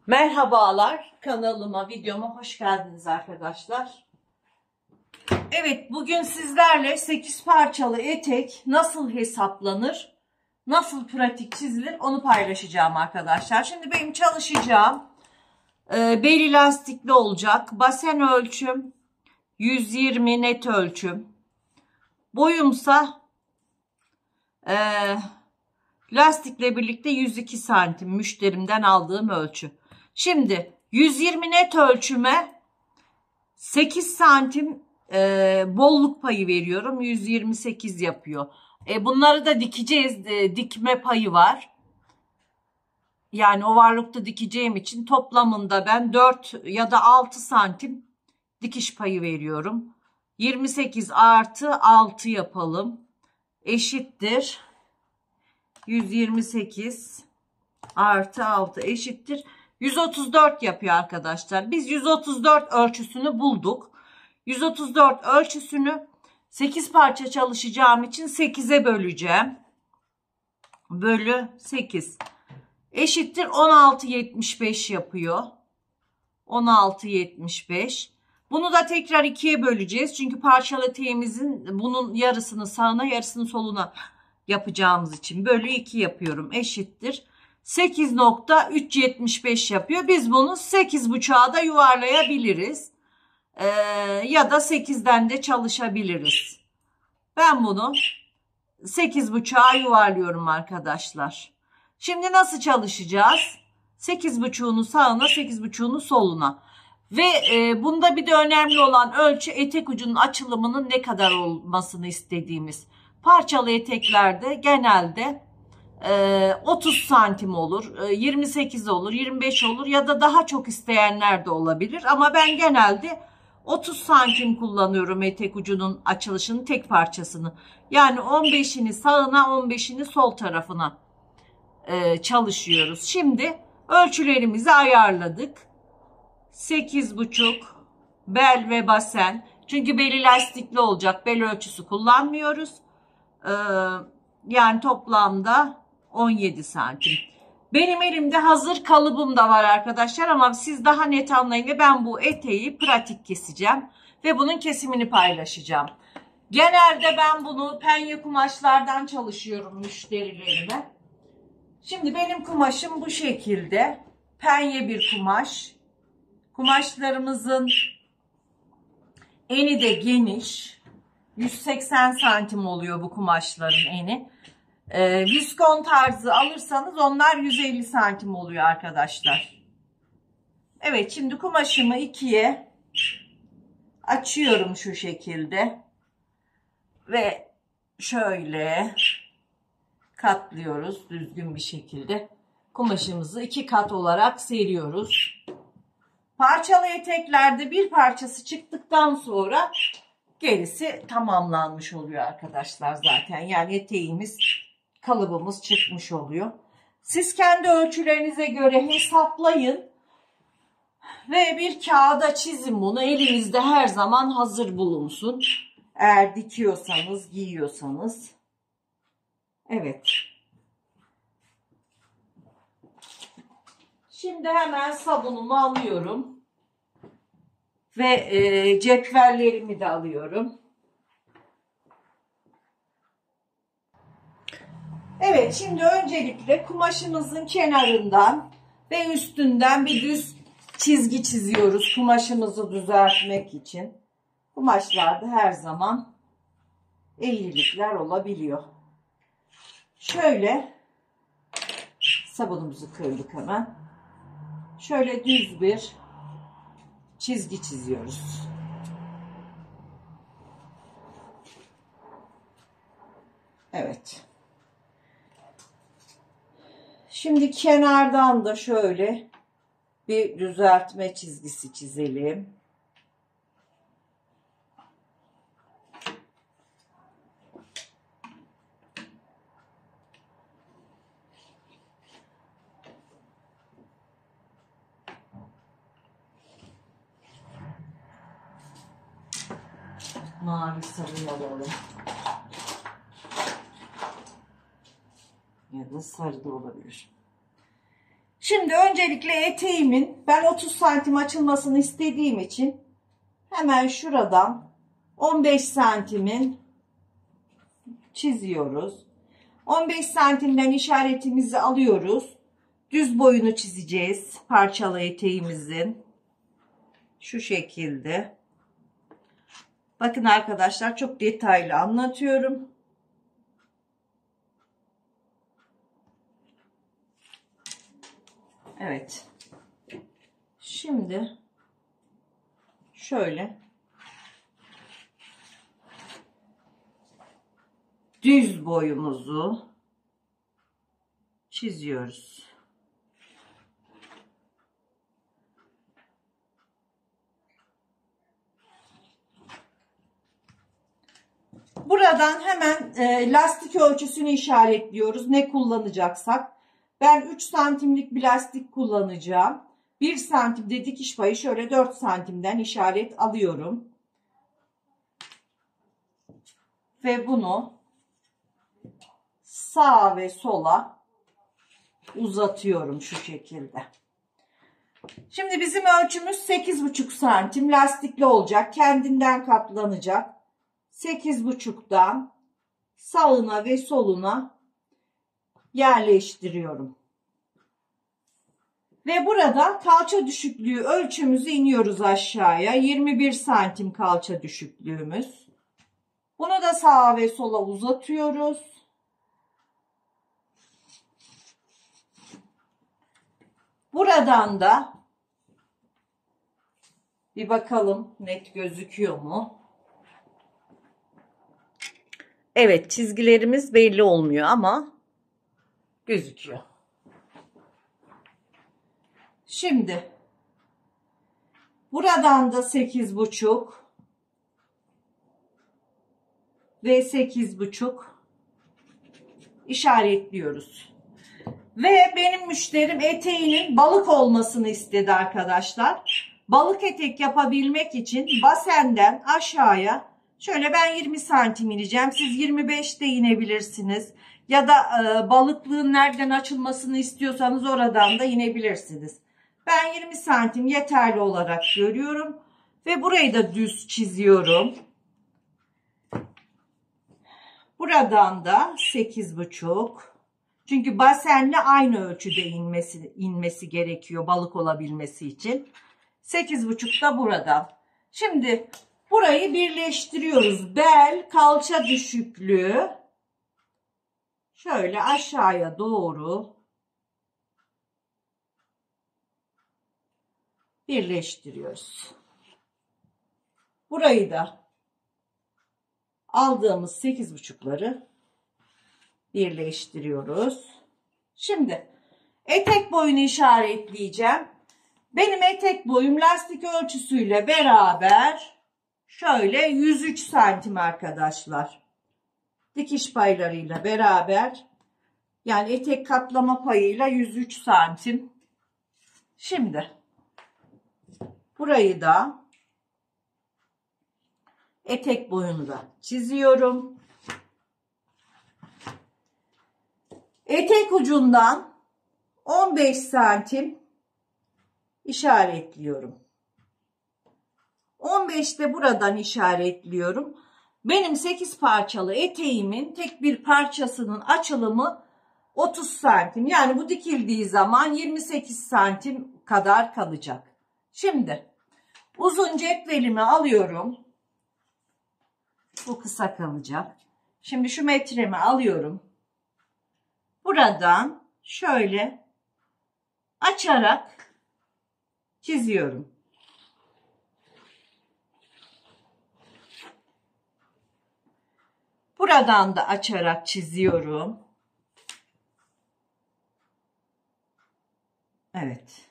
Merhabalar, kanalıma, videoma hoş geldiniz arkadaşlar. Evet, bugün sizlerle 8 parçalı etek nasıl hesaplanır, nasıl pratik çizilir onu paylaşacağım arkadaşlar. Şimdi benim çalışacağım bel lastikli olacak. Basen ölçüm 120 net ölçüm. Boyumsa lastikle birlikte 102 santim müşterimden aldığım ölçü. Şimdi 120 net ölçüme 8 santim bolluk payı veriyorum. 128 yapıyor. Bunları da dikeceğiz. Dikme payı var. Yani ovarlıkta dikeceğim için toplamında ben 4 ya da 6 santim dikiş payı veriyorum. 28 artı 6 yapalım. Eşittir. 128 artı 6 eşittir. 134 yapıyor arkadaşlar. Biz 134 ölçüsünü bulduk. 134 ölçüsünü 8 parça çalışacağım için 8'e böleceğim. Bölü 8 eşittir 16,75 yapıyor. 16,75. Bunu da tekrar 2'ye böleceğiz. Çünkü parçalı eteğimizin bunun yarısını sağına yarısını soluna yapacağımız için bölü 2 yapıyorum. Eşittir 8,375 yapıyor. Biz bunu 8,5'a da yuvarlayabiliriz. Ya da 8'den de çalışabiliriz. Ben bunu 8,5'a yuvarlıyorum arkadaşlar. Şimdi nasıl çalışacağız? 8,5'unu sağına 8,5'unu soluna. Ve bunda bir de önemli olan ölçü etek ucunun açılımının ne kadar olmasını istediğimiz. Parçalı eteklerde genelde 30 santim olur, 28 olur, 25 olur ya da daha çok isteyenler de olabilir. Ama ben genelde 30 santim kullanıyorum etek ucunun açılışının tek parçasını. Yani 15'ini sağına 15'ini sol tarafına çalışıyoruz. Şimdi ölçülerimizi ayarladık. 8,5 bel ve basen. Çünkü beli lastikli olacak. Bel ölçüsü kullanmıyoruz. Yani toplamda 17 santim. Benim elimde hazır kalıbım da var arkadaşlar ama siz daha net anlayın ve ben bu eteği pratik keseceğim ve bunun kesimini paylaşacağım. Genelde ben bunu penye kumaşlardan çalışıyorum müşterilerime. Şimdi benim kumaşım bu şekilde. Penye bir kumaş. Kumaşlarımızın eni de geniş. 180 santim oluyor bu kumaşların eni. Viskon tarzı alırsanız onlar 150 santim oluyor arkadaşlar. Evet, şimdi kumaşımı ikiye açıyorum şu şekilde. Ve şöyle katlıyoruz düzgün bir şekilde. Kumaşımızı 2 kat olarak seriyoruz. Parçalı eteklerde bir parçası çıktıktan sonra gerisi tamamlanmış oluyor arkadaşlar zaten. Yani eteğimiz, kalıbımız çıkmış oluyor. Siz kendi ölçülerinize göre hesaplayın ve bir kağıda çizin bunu. Elinizde her zaman hazır bulunsun. Eğer dikiyorsanız, giyiyorsanız. Evet. Şimdi hemen sabunumu alıyorum. Ve cetvellerimi de alıyorum. Evet, şimdi öncelikle kumaşımızın kenarından ve üstünden bir düz çizgi çiziyoruz. Kumaşımızı düzeltmek için. Kumaşlarda her zaman eğrilikler olabiliyor. Şöyle sabunumuzu kırdık hemen. Şöyle düz bir çizgi çiziyoruz. Evet. Şimdi kenardan da şöyle bir düzeltme çizgisi çizelim. Mavi sabun alalım. Ya da sarı da olabilir. Şimdi öncelikle eteğimin ben 30 santim açılmasını istediğim için hemen şuradan 15 santimin çiziyoruz. 15 santimden işaretimizi alıyoruz. Düz boyunu çizeceğiz parçalı eteğimizin. Şu şekilde. Bakın arkadaşlar, çok detaylı anlatıyorum. Evet. Şimdi şöyle düz boyumuzu çiziyoruz. Buradan hemen lastik ölçüsünü işaretliyoruz. Ne kullanacaksak. Ben 3 santimlik bir lastik kullanacağım. 1 santimde dikiş payı şöyle 4 santimden işaret alıyorum. Ve bunu sağa ve sola uzatıyorum şu şekilde. Şimdi bizim ölçümüz 8,5 santim. Lastikli olacak. Kendinden katlanacak. 8,5'dan sağına ve soluna yerleştiriyorum. Ve burada kalça düşüklüğü ölçümüzü iniyoruz aşağıya. 21 santim kalça düşüklüğümüz. Bunu da sağa ve sola uzatıyoruz. Buradan da bir bakalım net gözüküyor mu? Evet, çizgilerimiz belli olmuyor ama gözüküyor. Şimdi buradan da 8,5 ve 8,5 işaretliyoruz. Ve benim müşterim eteğinin balık olmasını istedi arkadaşlar. Balık etek yapabilmek için basenden aşağıya şöyle ben 20 santim ineceğim. Siz 25 de inebilirsiniz. Ya da balıklığın nereden açılmasını istiyorsanız oradan da inebilirsiniz. Ben 20 santim yeterli olarak görüyorum. Ve burayı da düz çiziyorum. Buradan da 8,5. Çünkü basenle aynı ölçüde inmesi gerekiyor balık olabilmesi için. 8,5 da buradan. Şimdi burayı birleştiriyoruz. Bel, kalça düşüklüğü şöyle aşağıya doğru birleştiriyoruz. Burayı da aldığımız 8,5'ları birleştiriyoruz. Şimdi etek boyunu işaretleyeceğim. Benim etek boyum lastik ölçüsüyle beraber şöyle 103 santim arkadaşlar. Dikiş paylarıyla beraber, yani etek katlama payıyla 103 santim. Şimdi burayı da etek boyunu da çiziyorum. Etek ucundan 15 santim işaretliyorum. 15 de buradan işaretliyorum. Benim 8 parçalı eteğimin tek bir parçasının açılımı 30 santim. Yani bu dikildiği zaman 28 santim kadar kalacak. Şimdi uzun cetvelimi alıyorum. Bu kısa kalacak. Şimdi şu metremi alıyorum. Buradan şöyle açarak çiziyorum. Buradan da açarak çiziyorum. Evet.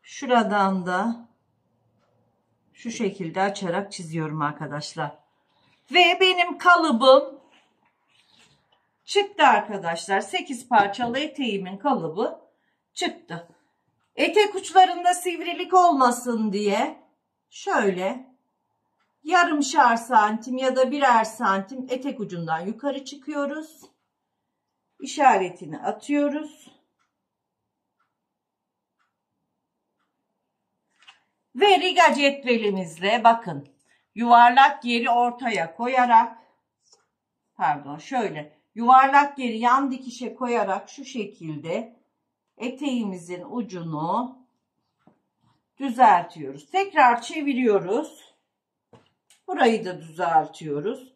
Şuradan da şu şekilde açarak çiziyorum arkadaşlar. Ve benim kalıbım çıktı arkadaşlar. 8 parçalı eteğimin kalıbı çıktı. Etek uçlarında sivrilik olmasın diye şöyle yarımşar santim ya da birer santim etek ucundan yukarı çıkıyoruz. İşaretini atıyoruz. Ve riga cetvelimizle bakın yuvarlak yeri ortaya koyarak, pardon şöyle yuvarlak yeri yan dikişe koyarak şu şekilde eteğimizin ucunu düzeltiyoruz. Tekrar çeviriyoruz. Burayı da düzeltiyoruz.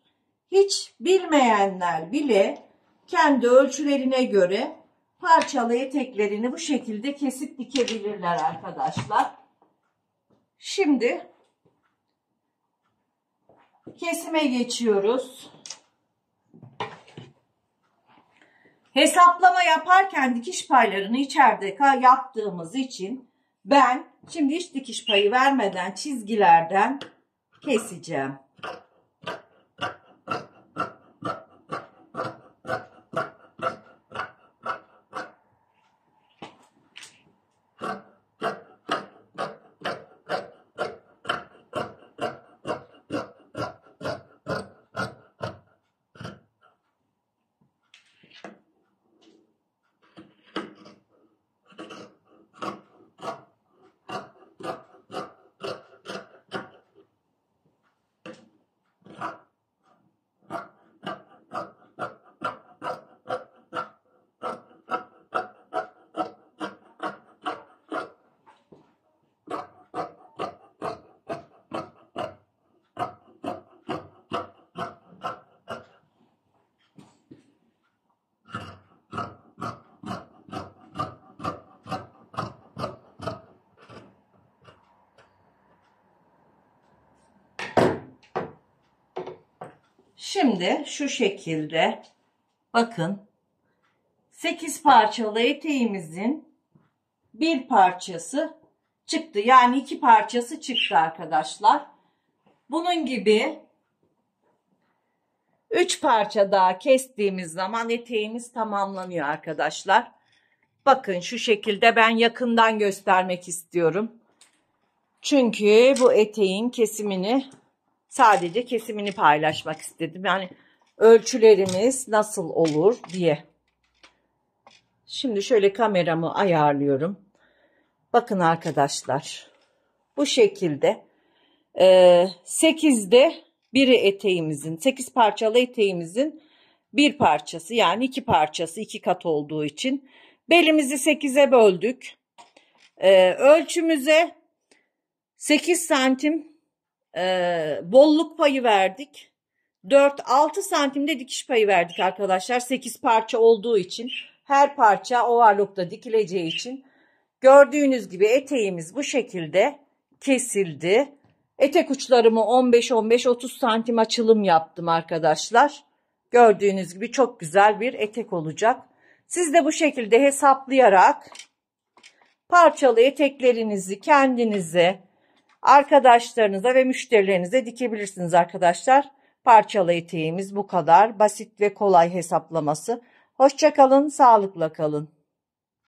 Hiç bilmeyenler bile kendi ölçülerine göre parçalı eteklerini bu şekilde kesip dikebilirler arkadaşlar. Şimdi kesime geçiyoruz. Hesaplama yaparken dikiş paylarını içeride yaptığımız için ben şimdi hiç dikiş payı vermeden çizgilerden keseceğim. Şimdi şu şekilde bakın 8 parçalı eteğimizin bir parçası çıktı. Yani 2 parçası çıktı arkadaşlar. Bunun gibi 3 parça daha kestiğimiz zaman eteğimiz tamamlanıyor arkadaşlar. Bakın şu şekilde ben yakından göstermek istiyorum. Çünkü bu eteğin kesimini sadece kesimini paylaşmak istedim. Yani ölçülerimiz nasıl olur diye. Şimdi şöyle kameramı ayarlıyorum. Bakın arkadaşlar. Bu şekilde 8'de biri eteğimizin 8 parçalı eteğimizin bir parçası yani 2 parçası 2 kat olduğu için belimizi 8'e böldük. Ölçümüze 8 santim bolluk payı verdik. 4-6 santimde dikiş payı verdik arkadaşlar. 8 parça olduğu için her parça overlock'ta dikileceği için gördüğünüz gibi eteğimiz bu şekilde kesildi. Etek uçlarımı 15-15-30 santim açılım yaptım arkadaşlar. Gördüğünüz gibi çok güzel bir etek olacak. Siz de bu şekilde hesaplayarak parçalı eteklerinizi kendinize, arkadaşlarınıza ve müşterilerinize dikebilirsiniz arkadaşlar. Parçalı eteğimiz bu kadar basit ve kolay hesaplaması. Hoşça kalın, sağlıkla kalın.